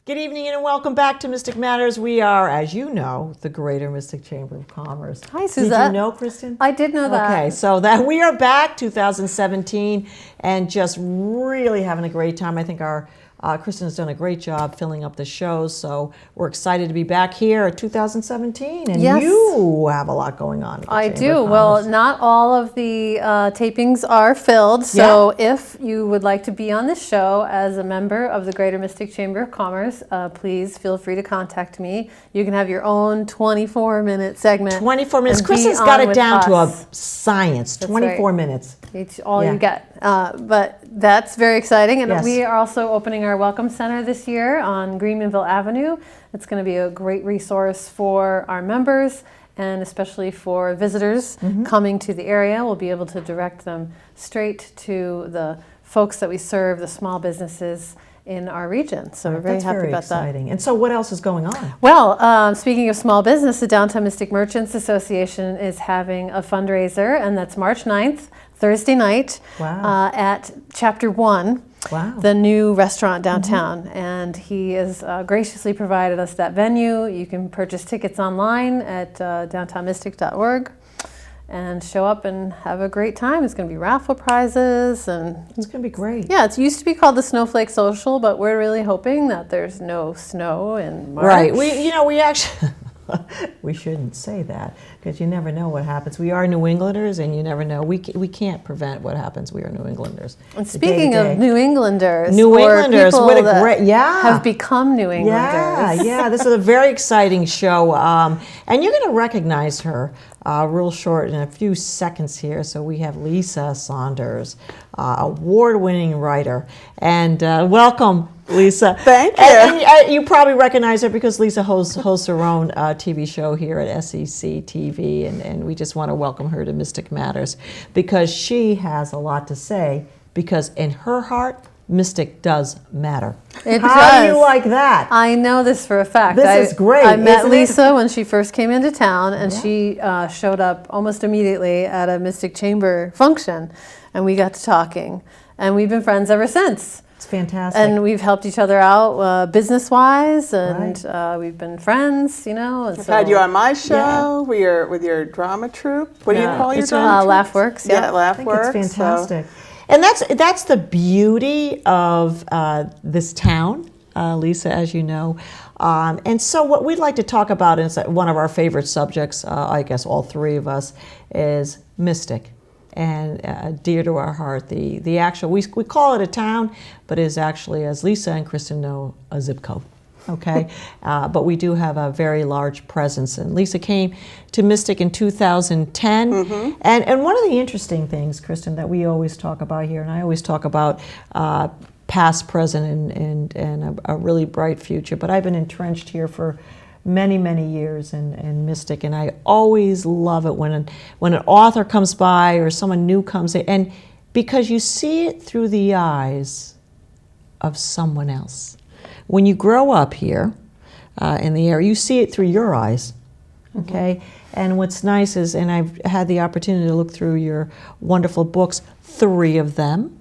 Good evening and welcome back to Mystic Matters. We are, as you know, the Greater Mystic Chamber of Commerce. Hi, Suzette. Did you know, Kristin? I did know that. Okay, so that we are back, 2017, and just really having a great time. I think our Kristin has done a great job filling up the shows, so we're excited to be back here at 2017, and Yes. You have a lot going on. I do. Well, not all of the tapings are filled, so if you would like to be on the show as a member of the Greater Mystic Chamber of Commerce, please feel free to contact me. You can have your own 24-minute segment. 24 minutes. Kristin's got it down to a science. That's 24 right. minutes. It's all you get. But that's very exciting. And Yes. we are also opening our Welcome Center this year on Greenmanville Avenue. It's going to be a great resource for our members and especially for visitors coming to the area. We'll be able to direct them straight to the folks that we serve, the small businesses in our region. So we're very happy about exciting. And so what else is going on? Well, speaking of small business, the Downtown Mystic Merchants Association is having a fundraiser, and that's March 9th, Thursday night, at Chapter 1, the new restaurant downtown. And he has graciously provided us that venue. You can purchase tickets online at downtownmystic.org. and show up and have a great time. It's going to be raffle prizes, and it's going to be great. Yeah, it used to be called the Snowflake Social, but we're really hoping that there's no snow in March. Right. We actually we shouldn't say that because you never know what happens. We are New Englanders, and you never know. We can't prevent what happens. We are New Englanders. And speaking of New Englanders, what a great have become New Englanders. Yeah. This is a very exciting show, and you're going to recognize her. Real short in a few seconds here. So we have Lisa Saunders, award-winning writer. And welcome, Lisa. Thank you. And you probably recognize her because Lisa hosts her own TV show here at SEC TV. And we just want to welcome her to Mystic Matters because she has a lot to say because in her heart, Mystic does matter. How do you like that? I know this for a fact. This is great. I met Lisa when she first came into town, and she showed up almost immediately at a Mystic Chamber function, and we got to talking, and we've been friends ever since. It's fantastic. And we've helped each other out business-wise, and we've been friends, And I've had you on my show with your drama troupe. What do you call your drama troupe? LaughWorks. Yeah, LaughWorks. I think it's fantastic. And that's the beauty of this town, Lisa, as you know. And so what we'd like to talk about is one of our favorite subjects, I guess all three of us, is Mystic. And dear to our heart, the actual, we call it a town, but is actually, as Lisa and Kristin know, a zip code. Okay, but we do have a very large presence. And Lisa came to Mystic in 2010. And one of the interesting things, Kristin, that we always talk about here, and I always talk about past, present, and a really bright future, but I've been entrenched here for many, many years in Mystic, and I always love it when an author comes by or someone new comes in, and because you see it through the eyes of someone else. When you grow up here in the area, you see it through your eyes, okay? And what's nice is, and I've had the opportunity to look through your wonderful books, 3 of them.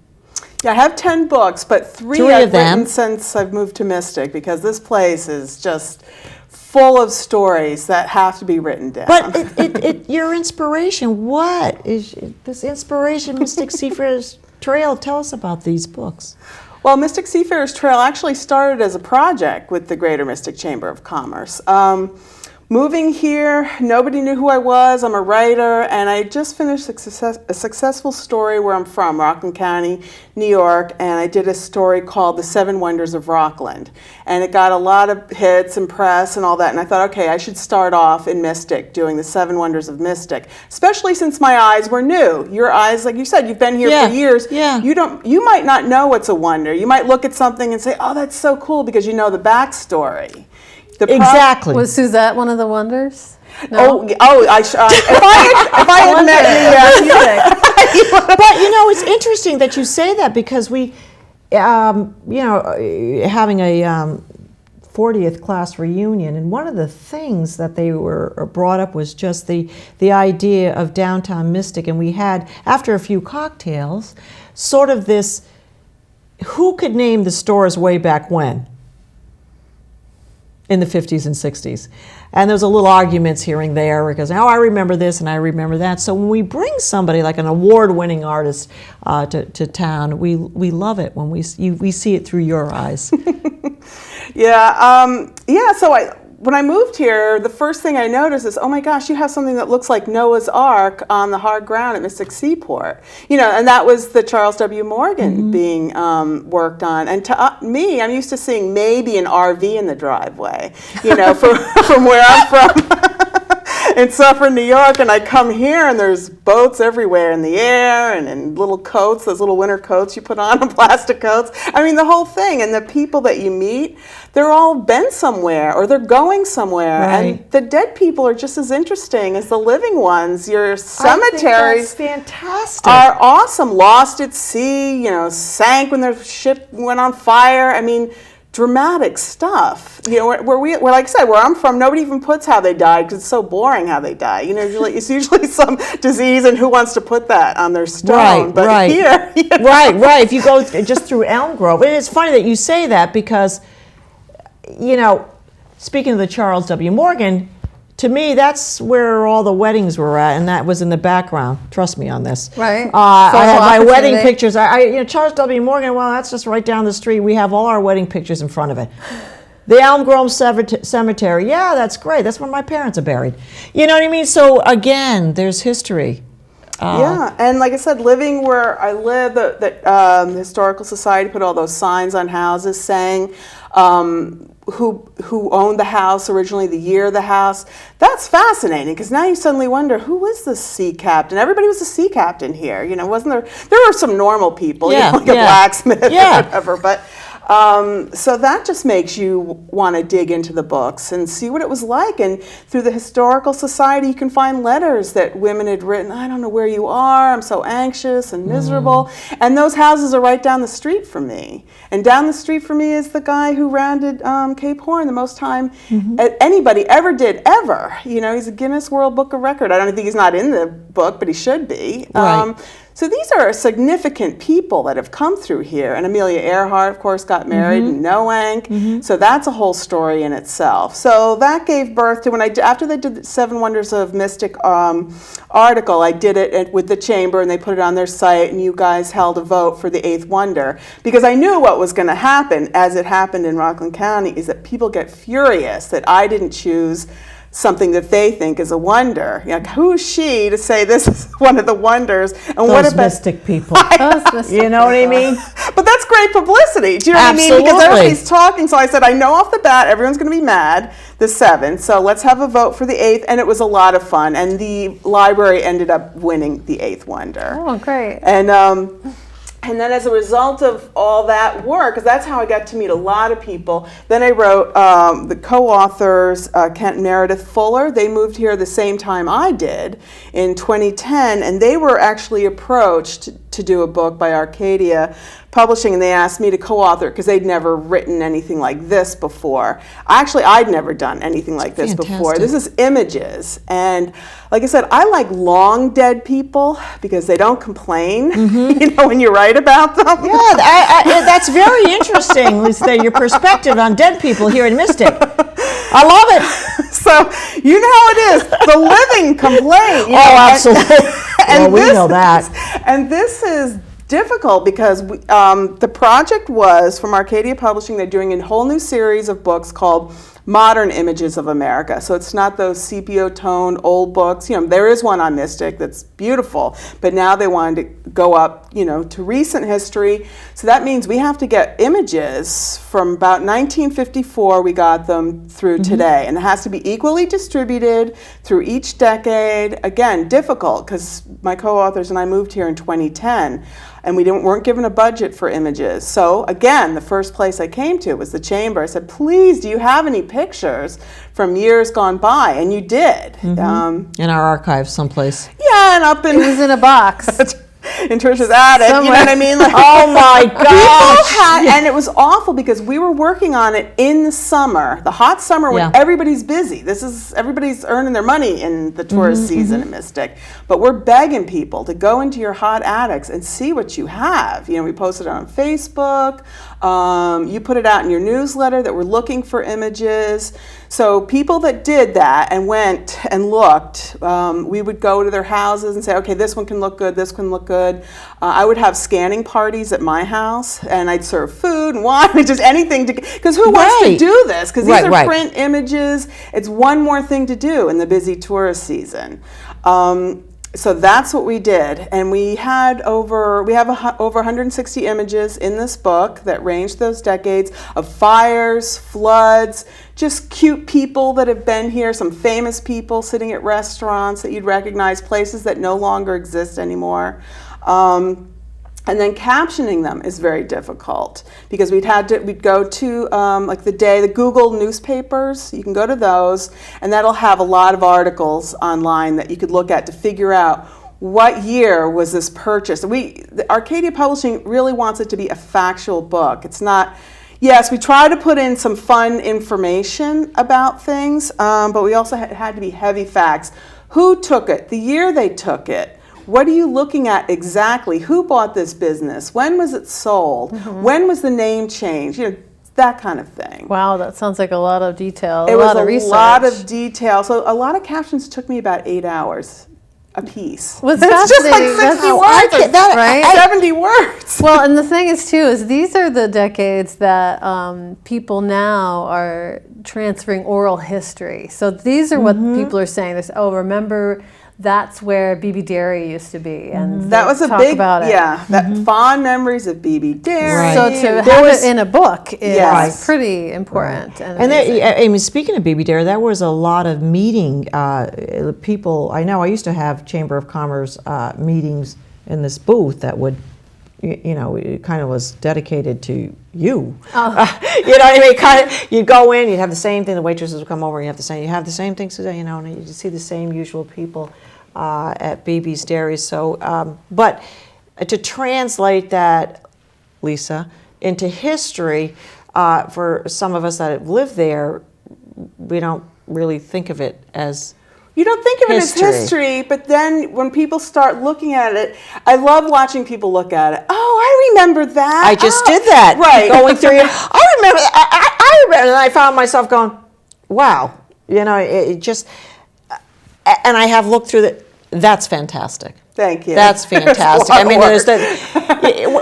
Yeah, I have 10 books, but 3 I've written since I've moved to Mystic because this place is just full of stories that have to be written down. But your inspiration, what is this inspiration, Mystic Seafarers Trail? Tell us about these books. Well, Mystic Seafarers Trail actually started as a project with the Greater Mystic Chamber of Commerce. Moving here, nobody knew who I was. I'm a writer, and I just finished a successful story where I'm from, Rockland County, New York, and I did a story called The 7 Wonders of Rockland. And it got a lot of hits and press and all that, and I thought, okay, I should start off in Mystic, doing the 7 Wonders of Mystic, especially since my eyes were new. Your eyes, like you said, you've been here for years. Yeah. You might not know what's a wonder. You might look at something and say, oh, that's so cool, because you know the backstory. Exactly. Was Suzette one of the wonders? No? If I had met you, But it's interesting that you say that because we, having a 40th class reunion, and one of the things that they were brought up was just the idea of downtown Mystic, and we had, after a few cocktails, sort of this, who could name the stores way back when? in the 50s and 60s. And there's a little arguments here and there because, oh, I remember this and I remember that. So when we bring somebody like an award-winning artist to town, we love it when we see it through your eyes. So when I moved here, the first thing I noticed is, oh my gosh, you have something that looks like Noah's Ark on the hard ground at Mystic Seaport. And that was the Charles W. Morgan being worked on. And to me, I'm used to seeing maybe an RV in the driveway, from where I'm from. In Suffern, New York, and I come here and there's boats everywhere in the air and in little coats, those little winter coats you put on, plastic coats. I mean, the whole thing. And the people that you meet, they're all been somewhere or they're going somewhere. Right. And the dead people are just as interesting as the living ones. Your cemeteries fantastic. Are awesome. Lost at sea, sank when their ship went on fire. I mean, dramatic stuff. Where like I said, where I'm from, nobody even puts how they died because it's so boring how they die. It's usually some disease, and who wants to put that on their stone? Right, right. Here, right. If you go just through Elm Grove, and it's funny that you say that because, speaking of the Charles W. Morgan, to me, that's where all the weddings were at, and that was in the background. Trust me on this. Right. I have my wedding pictures. Charles W. Morgan, well, that's just right down the street. We have all our wedding pictures in front of it. The Elm Grove Cemetery, yeah, that's great. That's where my parents are buried. You know what I mean? So, again, there's history. And like I said, living where I live, the Historical Society put all those signs on houses saying who owned the house originally, the year of the house. That's fascinating because now you suddenly wonder, who is the sea captain? Everybody was a sea captain here, wasn't there? There were some normal people, like a blacksmith or whatever, but so that just makes you want to dig into the books and see what it was like. And through the Historical Society, you can find letters that women had written, I don't know where you are, I'm so anxious and miserable. And those houses are right down the street from me. And down the street from me is the guy who rounded Cape Horn the most time anybody ever did, ever. He's a Guinness World Book of Record. I don't think he's not in the book, but he should be. Right. So these are significant people that have come through here. And Amelia Earhart, of course, got married in Noank. So that's a whole story in itself. So that gave birth to, after they did the 7 Wonders of Mystic article, I did it with the Chamber, and they put it on their site, and you guys held a vote for the 8th wonder. Because I knew what was going to happen, as it happened in Rockland County, is that people get furious that I didn't choose something that they think is a wonder. Who's she to say this is one of the wonders? And those what about mystic people? You know what I mean? But that's great publicity. Do you know what I mean? Because everybody's talking. So I said, I know off the bat, everyone's going to be mad the 7th. So let's have a vote for the 8th. And it was a lot of fun. And the library ended up winning the 8th wonder. Oh, great. And then as a result of all that work, because that's how I got to meet a lot of people, then I wrote the co-authors, Kent and Meredith Fuller. They moved here the same time I did in 2010, and they were actually approached to do a book by Arcadia Publishing, and they asked me to co-author because they'd never written anything like this before. I'd never done anything like this before. This is images, and like I said, I like long dead people because they don't complain, when you write about them. Yeah, that's very interesting, Lisa, your perspective on dead people here in Mystic. I love it. So, you know how it is. The living complain. Absolutely. And we know that. And this is difficult because the project was from Arcadia Publishing. They're doing a whole new series of books called Modern Images of America. So it's not those sepia-toned old books. There is one on Mystic that's beautiful, but now they wanted to go up, to recent history. So that means we have to get images from about 1954. We got them through today, and it has to be equally distributed through each decade. Again, difficult because my co-authors and I moved here in 2010. And we weren't given a budget for images. So again, the first place I came to was the Chamber. I said, please, do you have any pictures from years gone by? And you did. In our archives someplace. Yeah, and up in... It was in a box. in Trisha's attic. Somewhere. You know what I mean? Like, Oh my gosh! and it was awful because we were working on it in the summer, the hot summer when everybody's busy. Everybody's earning their money in the tourist season in Mystic. But we're begging people to go into your hot attics and see what you have. You know, we posted it on Facebook. You put it out in your newsletter that we're looking for images. So people that did that and went and looked, we would go to their houses and say, okay, this one can look good, this can look good. I would have scanning parties at my house, and I'd serve food and wine, just anything, because who wants to do this? Because these are print images. It's one more thing to do in the busy tourist season. So that's what we did, and we have over 160 images in this book that range those decades of fires, floods, just cute people that have been here, some famous people sitting at restaurants that you'd recognize, places that no longer exist anymore. And then captioning them is very difficult because we'd go to like the Google newspapers. You can go to those, and that'll have a lot of articles online that you could look at to figure out what year was this purchased. Arcadia Publishing really wants it to be a factual book. It's not. Yes, we try to put in some fun information about things, but we also had to be heavy facts. Who took it? The year they took it. What are you looking at exactly? Who bought this business? When was it sold? When was the name changed? You know, that kind of thing. Wow, that sounds like a lot of detail, a lot of research. A lot of detail. So a lot of captions took me about 8 hours a piece. What's it's just like 60 words, right? 70 words. Well, and the thing is, too, is these are the decades that people now are transferring oral history. So these are what people are saying. They say, oh, remember, that's where BB Dairy used to be, and that was a talk big about it. That fond memories of BB Dairy. Right. So to have it in a book is pretty important. And I mean, speaking of BB Dairy, there was a lot of meeting people. I know I used to have Chamber of Commerce meetings in this booth that would, you know, it kind of was dedicated to you. Oh. You know what I mean? Kind of, you'd go in, you'd have the same thing. The waitresses would come over, and you have the same thing today, you know, and you see the same usual people at BB's Dairy. So, but to translate that, Lisa, into history, for some of us that have lived there, we don't really think of it as You don't think of it as history, but then when people start looking at it, I love watching people look at it. Oh, I remember that. I just did that. Right. Going through it. I remember, I remember, and I found myself going, wow, you know, it just, and I have looked through that. That's fantastic. Thank you. That's fantastic. I mean, there's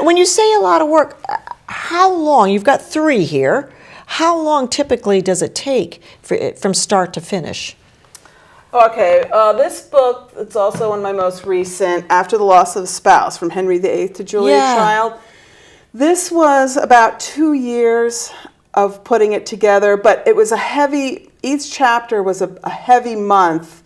when you say a lot of work, how long, you've got 3 here, how long typically does it take from start to finish? Okay, this book, it's also one of my most recent, After the Loss of a Spouse, from Henry VIII to Julia Child. This was about 2 years of putting it together, but it was each chapter was a heavy month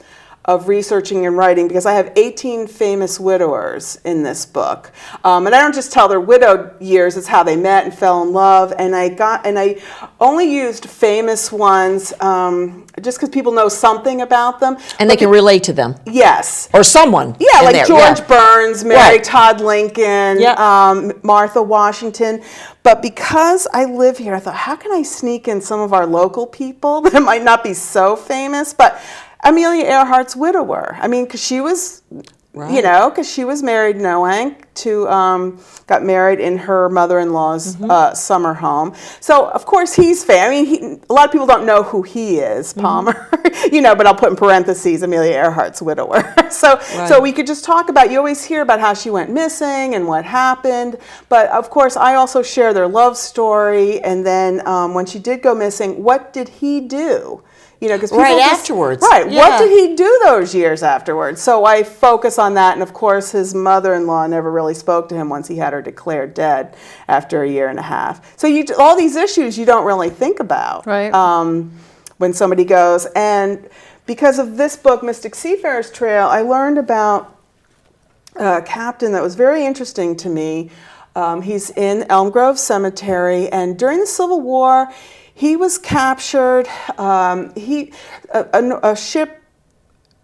of researching and writing, because I have 18 famous widowers in this book. And I don't just tell their widowed years, it's how they met and fell in love. And I only used famous ones just because people know something about them. And they can relate to them. Yes. Or someone. Yeah, like George Burns, Mary Todd Lincoln, Martha Washington. But because I live here, I thought, how can I sneak in some of our local people that might not be so famous? But Amelia Earhart's widower. I mean, because she was, you know, because she was married got married in her mother-in-law's summer home. So, of course, he's famous. I mean, a lot of people don't know who he is, Palmer, you know, but I'll put in parentheses, Amelia Earhart's widower. So we could just talk about, you always hear about how she went missing and what happened. But, of course, I also share their love story. And then when she did go missing, what did he do? You know, because afterwards. Right. Yeah. What did he do those years afterwards? So I focus on that. And of course, his mother-in-law never really spoke to him once he had her declared dead after 1.5 years. So all these issues you don't really think about when somebody goes. And because of this book, Mystic Seafarer's Trail, I learned about a captain that was very interesting to me. He's in Elm Grove Cemetery. And during the Civil War, he was captured. A ship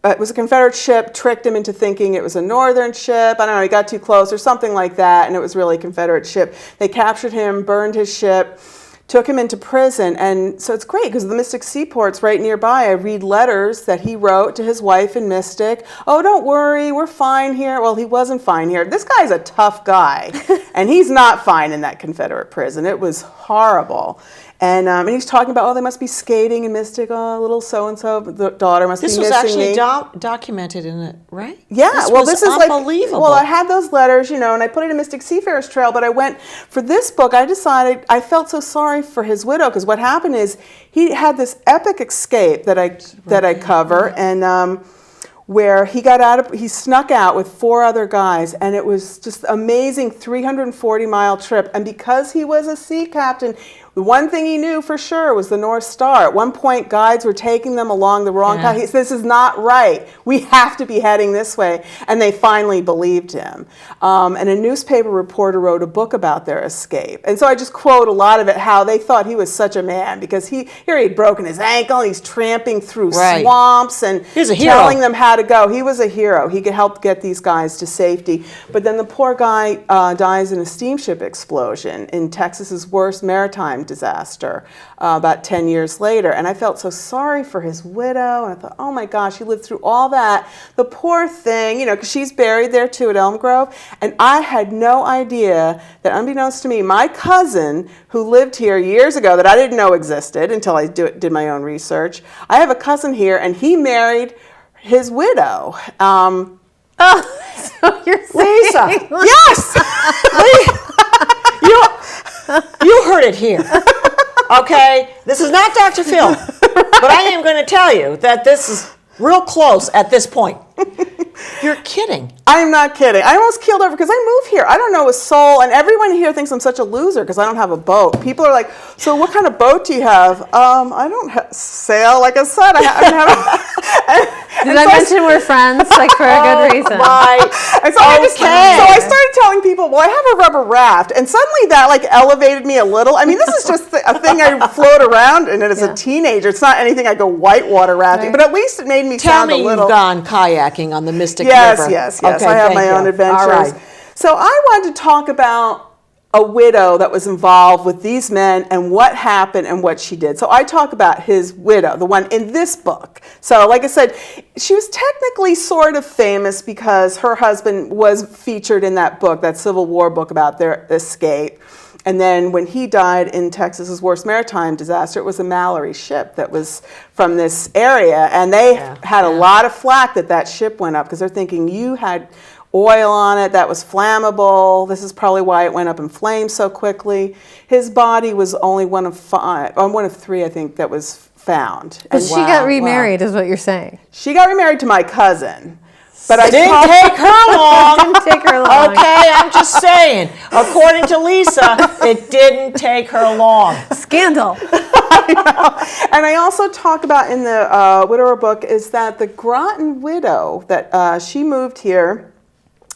it was a Confederate ship, tricked him into thinking it was a Northern ship. I don't know, he got too close or something like that, and it was really a Confederate ship. They captured him, burned his ship, took him into prison. And so it's great because the Mystic Seaport's right nearby. I read letters that he wrote to his wife in Mystic. Oh, don't worry, we're fine here. Well, he wasn't fine here. This guy's a tough guy, and he's not fine in that Confederate prison. It was horrible. And he's talking about, oh, they must be skating in Mystic. Oh, little so-and-so, the daughter must be missing me. This was actually documented in it, right? Yeah. This is unbelievable. I had those letters, and I put it in Mystic Seafarers Trail, but I went, for this book, I decided, I felt so sorry for his widow, because what happened is he had this epic escape that I cover, and where he snuck out with 4 other guys, and it was just amazing 340-mile trip. And because he was a sea captain, the one thing he knew for sure was the North Star. At one point, guides were taking them along the wrong path. He said, this is not right. We have to be heading this way. And they finally believed him. And a newspaper reporter wrote a book about their escape. And so I just quote a lot of it, how they thought he was such a man, because he'd broken his ankle, and he's tramping through swamps and telling them how to go. He was a hero. He could help get these guys to safety. But then the poor guy dies in a steamship explosion in Texas's worst maritime disaster about 10 years later. And I felt so sorry for his widow, and I thought, oh my gosh, he lived through all that. The poor thing, because she's buried there too at Elm Grove. And I had no idea that, unbeknownst to me, my cousin who lived here years ago that I didn't know existed until I did my own research, I have a cousin here, and he married his widow. So you're saying, Lisa, Yes! you heard it here. Okay? This is not Dr. Phil, but I am going to tell you that this is real close at this point. You're kidding. I'm not kidding. I almost keeled over because I moved here. I don't know a soul, and everyone here thinks I'm such a loser because I don't have a boat. People are like, so what kind of boat do you have? I don't sail, like I said. Did I mention we're friends, like for a good reason? And so I started telling people, well, I have a rubber raft, and suddenly that like elevated me a little. I mean, this is just a thing I float around in as a teenager. It's not anything I go whitewater rafting, but at least it made me sound a little. Tell me you've gone kayaking on the Mystic River. Yes. Okay, I have my own adventures. All right. So I wanted to talk about a widow that was involved with these men and what happened and what she did. So I talk about his widow, the one in this book. So like I said, she was technically sort of famous because her husband was featured in that book, that Civil War book about their escape. And then when he died in Texas's worst maritime disaster, it was a Mallory ship that was from this area. And they had a lot of flack that ship went up because they're thinking, you had oil on it that was flammable. This is probably why it went up in flames so quickly. His body was only one of 3, I think, that was found. But she got remarried, is what you're saying. She got remarried to my cousin. But it didn't take her long. Didn't take her long. Okay, I'm just saying. According to Lisa, it didn't take her long. Scandal. I know. And I also talk about in the widower book is that the Groton Widow, that she moved here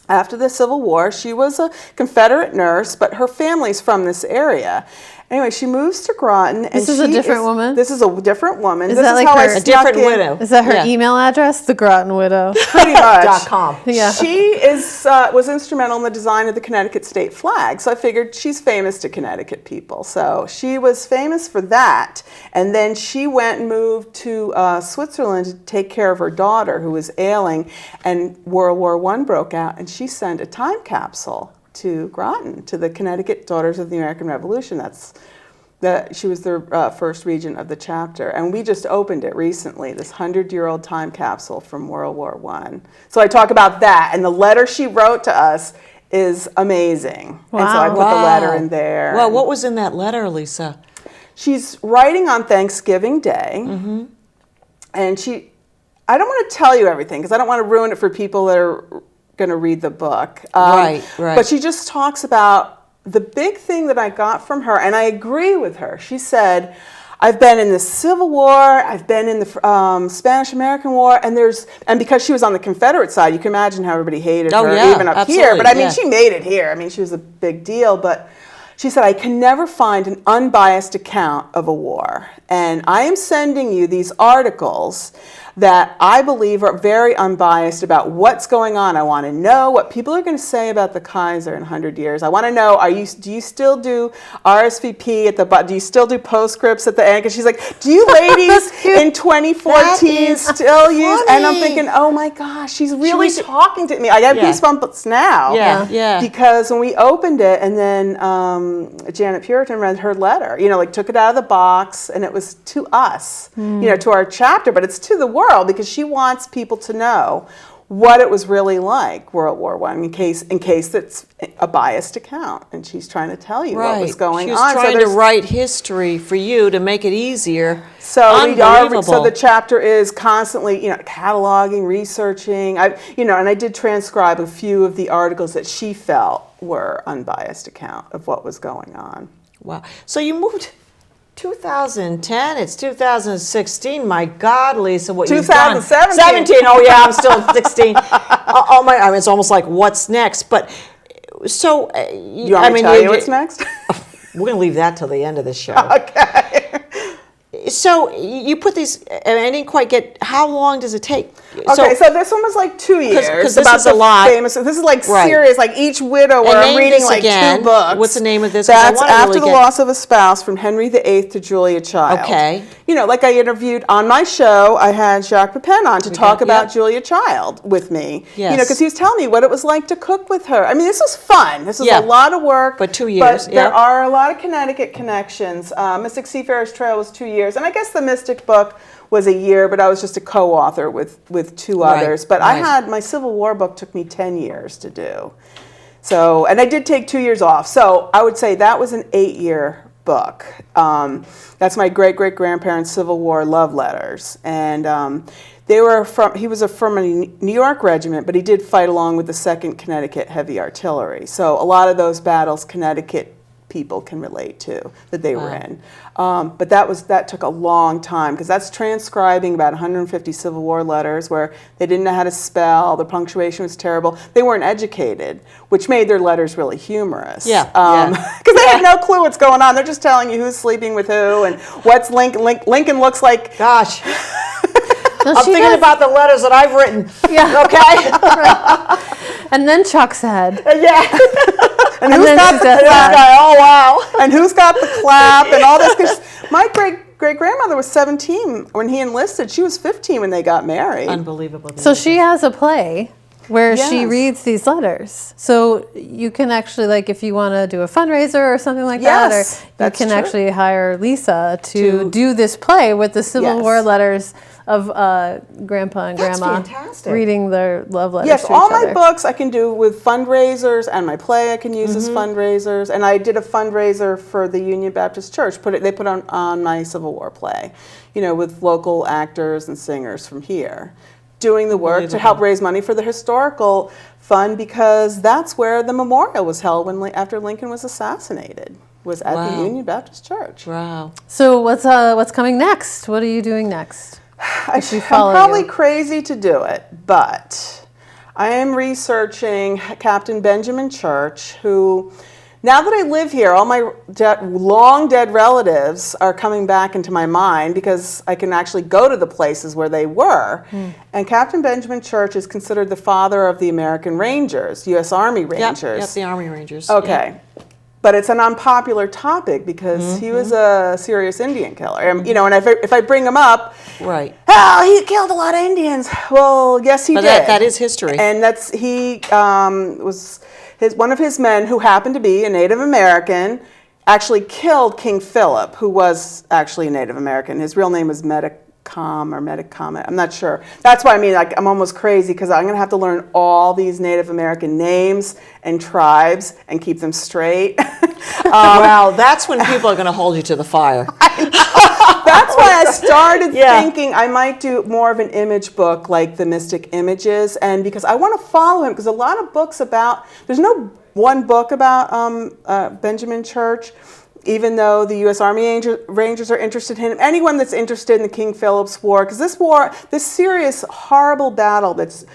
after the Civil War. She was a Confederate nurse, but her family's from this area. Anyway, she moves to Groton. This is a different woman? This is a different woman. Is that like a different widow? Is that her email address? The Groton Widow. Pretty much. .com. Yeah. She was instrumental in the design of the Connecticut state flag. So I figured she's famous to Connecticut people. So she was famous for that. And then she went and moved to Switzerland to take care of her daughter who was ailing. And World War I broke out. And she sent a time capsule to Groton, to the Connecticut Daughters of the American Revolution. She was the first regent of the chapter. And we just opened it recently, this 100-year-old time capsule from World War I. So I talk about that. And the letter she wrote to us is amazing. Wow. And so I put the letter in there. Well, what was in that letter, Lisa? She's writing on Thanksgiving Day. Mm-hmm. And I don't want to tell you everything because I don't want to ruin it for people that are going to read the book. Right. But she just talks about the big thing that I got from her, and I agree with her. She said, I've been in the Civil War, I've been in the Spanish-American War, and because she was on the Confederate side, you can imagine how everybody hated her, even up here. But I mean, she made it here. I mean, she was a big deal, but she said, I can never find an unbiased account of a war. And I am sending you these articles that I believe are very unbiased about what's going on. I want to know what people are going to say about the Kaiser in 100 years. I want to know, do you still do RSVP at the do you still do postscripts at the end? Because she's like, do you ladies in 2014 still use? And I'm thinking, oh my gosh, she's really talking to me. I got goosebumps now. Yeah. Because when we opened it, and then Janet Puritan read her letter, like took it out of the box, and it was to us, to our chapter, but it's to the world, because she wants people to know what it was really like, World War I, in case it's a biased account, and she's trying to tell you what was going on. She's trying to write history for you to make it easier. So the chapter is constantly, cataloging, researching. And I did transcribe a few of the articles that she felt were unbiased account of what was going on. Wow. So you moved 2010, it's 2016. My God, Lisa, what you've done. 2017. Oh yeah, I'm still 16. It's almost like what's next. But so you want me to tell you what's next? We're gonna leave that till the end of the show. Okay. So you put these, and I didn't quite get, how long does it take? Okay, so this one was like 2 years. Because this is a lot. This is like serious, like each widow where I'm reading like again. 2 books. What's the name of this? That's After the Loss of a Spouse, from Henry VIII to Julia Child. Okay. Like I interviewed on my show, I had Jacques Pepin on to talk about Julia Child with me. Yes. Because he was telling me what it was like to cook with her. I mean, this was fun. This was a lot of work. But 2 years. But there are a lot of Connecticut connections. Mystic Seafarer's Trail was 2 years. And I guess the Mystic book was a year, but I was just a co-author with 2 others. But I had, my Civil War book took me 10 years to do. So, and I did take 2 years off. So I would say that was an 8-year book. That's my great-great-grandparents' Civil War love letters. And he was from a New York regiment, but he did fight along with the 2nd Connecticut Heavy Artillery. So a lot of those battles Connecticut people can relate to that they were in. But that took a long time, because that's transcribing about 150 Civil War letters where they didn't know how to spell, the punctuation was terrible. They weren't educated, which made their letters really humorous. Because they have no clue what's going on. They're just telling you who's sleeping with who and what's Lincoln looks like. Gosh. I'm thinking about the letters that I've written. Yeah. Okay. And then Chuck said. And who's got the clap? Oh wow! And who's got the clap and all this? Because my great-grandmother was 17 when he enlisted. She was 15 when they got married. Unbelievable. So she has a play where she reads these letters. So you can actually, like, if you want to do a fundraiser or something like that, or you can actually hire Lisa to do this play with the Civil War letters of Grandpa and Grandma reading their love letters to each other. Yes, all my books I can do with fundraisers, and my play I can use as fundraisers. And I did a fundraiser for the Union Baptist Church. They put on my Civil War play, with local actors and singers from here, doing the work to help raise money for the historical fund, because that's where the memorial was held after Lincoln was assassinated. Was at the Union Baptist Church. Wow. So what's coming next? What are you doing next? I'm probably crazy to do it, but I am researching Captain Benjamin Church, who, now that I live here, all my long dead relatives are coming back into my mind, because I can actually go to the places where they were. And Captain Benjamin Church is considered the father of the American Rangers, U.S. Army Rangers. Yep, the Army Rangers. Okay. Yep. But it's an unpopular topic, because he was a serious Indian killer. And, and if I bring him up, he killed a lot of Indians. Well, yes, he did. But that is history. And one of his men, who happened to be a Native American, actually killed King Philip, who was actually a Native American. His real name was Metacom. I'm not sure. That's why I'm almost crazy, because I'm going to have to learn all these Native American names and tribes and keep them straight. Well, that's when people are going to hold you to the fire. That's why I started thinking I might do more of an image book like the Mystic Images, and because I want to follow him, because a lot of books there's no one book about Benjamin Church. Even though the U.S. Army Rangers are interested in him, anyone that's interested in the King Philip's War, because this serious, horrible battle that's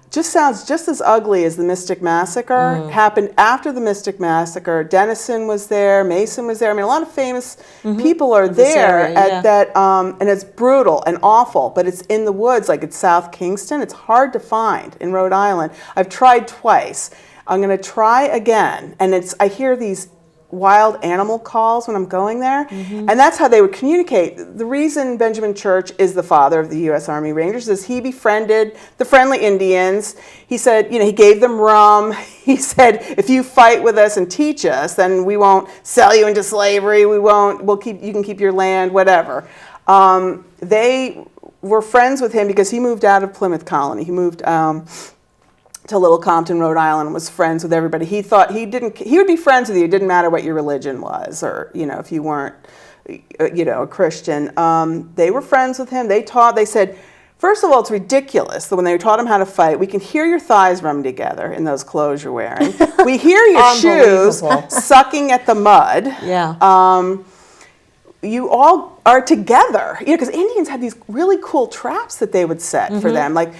just sounds just as ugly as the Mystic Massacre. Happened after the Mystic Massacre. Denison was there, Mason was there. I mean, a lot of famous people are there at that, and it's brutal and awful, but it's in the woods, like it's South Kingston. It's hard to find in Rhode Island. I've tried twice. I'm going to try again, and I hear these wild animal calls when I'm going there, and that's how they would communicate. The reason Benjamin Church is the father of the U.S. Army Rangers is he befriended the friendly Indians. He said, he gave them rum. He said, if you fight with us and teach us, then we won't sell you into slavery. You can keep your land, whatever. They were friends with him because he moved out of Plymouth Colony. He moved to Little Compton, Rhode Island, and was friends with everybody. He thought he would be friends with you. It didn't matter what your religion was, or if you weren't, a Christian. They were friends with him. They said, first of all, it's ridiculous that when they taught him how to fight, we can hear your thighs rub together in those clothes you're wearing. We hear your shoes sucking at the mud. Yeah. You all are together, because Indians had these really cool traps that they would set for them, like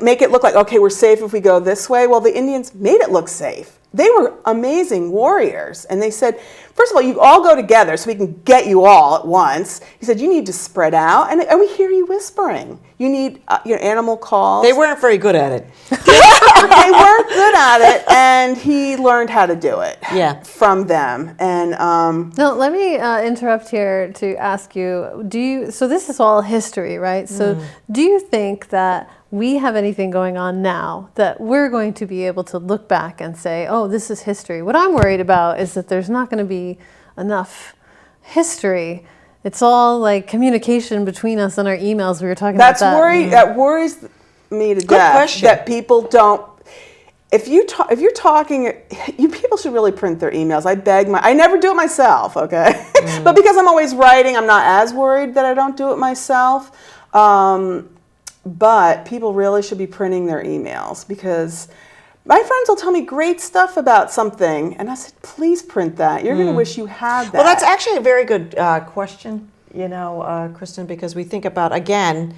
make it look like, okay, we're safe if we go this way. Well, the Indians made it look safe. They were amazing warriors. And they said, first of all, you all go together so we can get you all at once. He said, you need to spread out. And we hear you whispering. You need animal calls. They weren't very good at it. They weren't good at it. And he learned how to do it from them. And now, let me interrupt here to ask you, so this is all history, right? So do you think that we have anything going on now that we're going to be able to look back and say, oh, this is history? What I'm worried about is that there's not going to be enough history. It's all like communication between us and our emails. We were talking about that. That worries me to death. Question. That people don't. If you're talking, people should really print their emails. I never do it myself, okay? But because I'm always writing, I'm not as worried that I don't do it myself. But people really should be printing their emails, because my friends will tell me great stuff about something, and I said, please print that. You're going to wish you had that. Well, that's actually a very good question, Kristin, because we think about, again,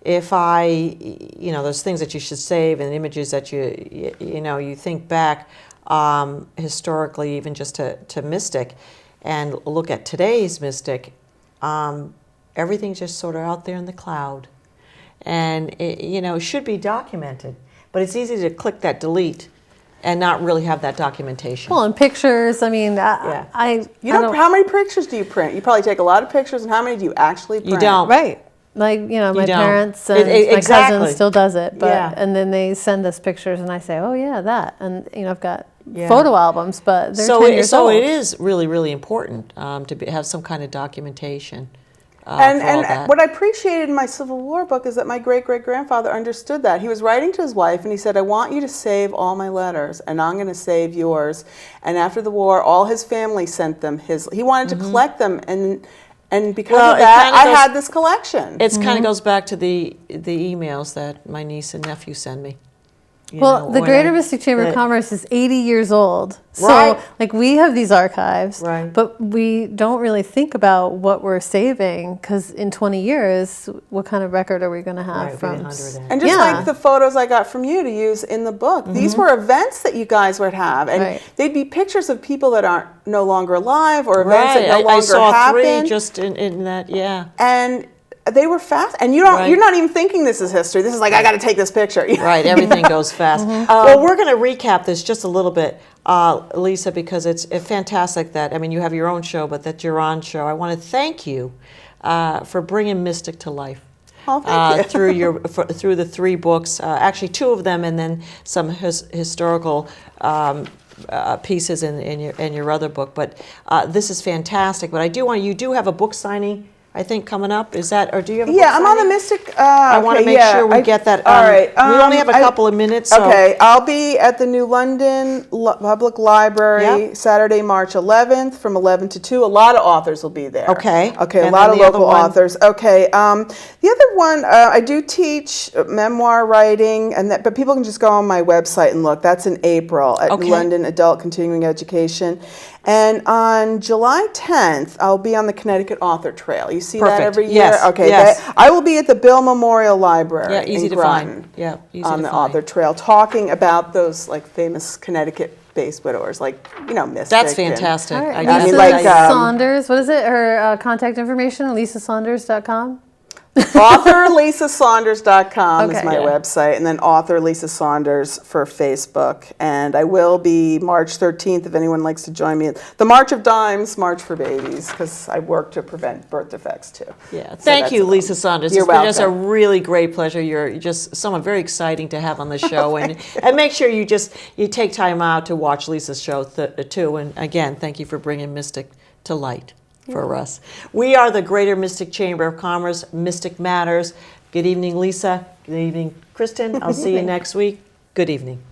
if there's things that you should save and images that you think back historically, even just to Mystic, and look at today's Mystic, everything's just sort of out there in the cloud. And it should be documented, but it's easy to click that delete and not really have that documentation. Well, and pictures, I mean, how many pictures do you print? You probably take a lot of pictures, and how many do you actually print? You don't. Right. Like, my parents and my cousin still does it, but and then they send us pictures, and I say, oh yeah, that, and I've got photo albums, but they're 10 years old. So it is really, really important to have some kind of documentation. And what I appreciated in my Civil War book is that my great-great-grandfather understood that. He was writing to his wife, and he said, I want you to save all my letters, and I'm going to save yours. And after the war, all his family sent them he wanted to collect them, and because of that, I had this collection. It kind of goes back to the emails that my niece and nephew send me. The Greater Mystic Chamber of Commerce is 80 years old. So, we have these archives, but we don't really think about what we're saving, because in 20 years, what kind of record are we going to have from? And just like the photos I got from you to use in the book, these were events that you guys would have, and they'd be pictures of people that are no longer alive, or events that no longer happen. I saw 3 just in that, And they were fast, and you're not even thinking this is history. This is like, I got to take this picture. Right, everything goes fast. Well, we're going to recap this just a little bit, Lisa, because it's fantastic that, you have your own show, but that you're on show. I want to thank you for bringing Mystic to life. Oh, thank you. through the 3 books, actually 2 of them, and then some historical pieces in your other book. But this is fantastic. But you do have a book signing, I think, coming up. Is that, or do you have a book I'm on the Mystic. I want to make sure we get that. All right. We only have a couple of minutes. So. Okay. I'll be at the New London Public Library Saturday, March 11th from 11 to 2. A lot of authors will be there. Okay. Okay. A lot of local authors. Okay. The other one, I do teach memoir writing, but people can just go on my website and look. That's in April at New London Adult Continuing Education. And on July 10th, I'll be on the Connecticut Author Trail. You see Perfect. that every year? Yes. Okay. Yes. I will be at the Bill Memorial Library Easy in to Groton, find. Yeah, easy on to the find. Author Trail, talking about those like famous Connecticut-based widowers, like Mystic. That's fantastic. All right. I Lisa like, Saunders, what is it? Her contact information, lisasaunders.com? AuthorLisaSaunders.com is Okay. my website, and then Author Lisa Saunders for Facebook. And I will be March 13th if anyone likes to join me. The March of Dimes, March for Babies, because I work to prevent birth defects too. Yeah, So thank you, that's Lisa Saunders. You're It's been just a welcome. really great pleasure. You're just someone very exciting to have on the show, and make sure you take time out to watch Lisa's show too. And again, thank you for bringing Mystic to light for us. We are the Greater Mystic Chamber of Commerce. Mystic Matters. Good evening, Lisa. Good evening, Kristin. I'll see you next week. Good evening.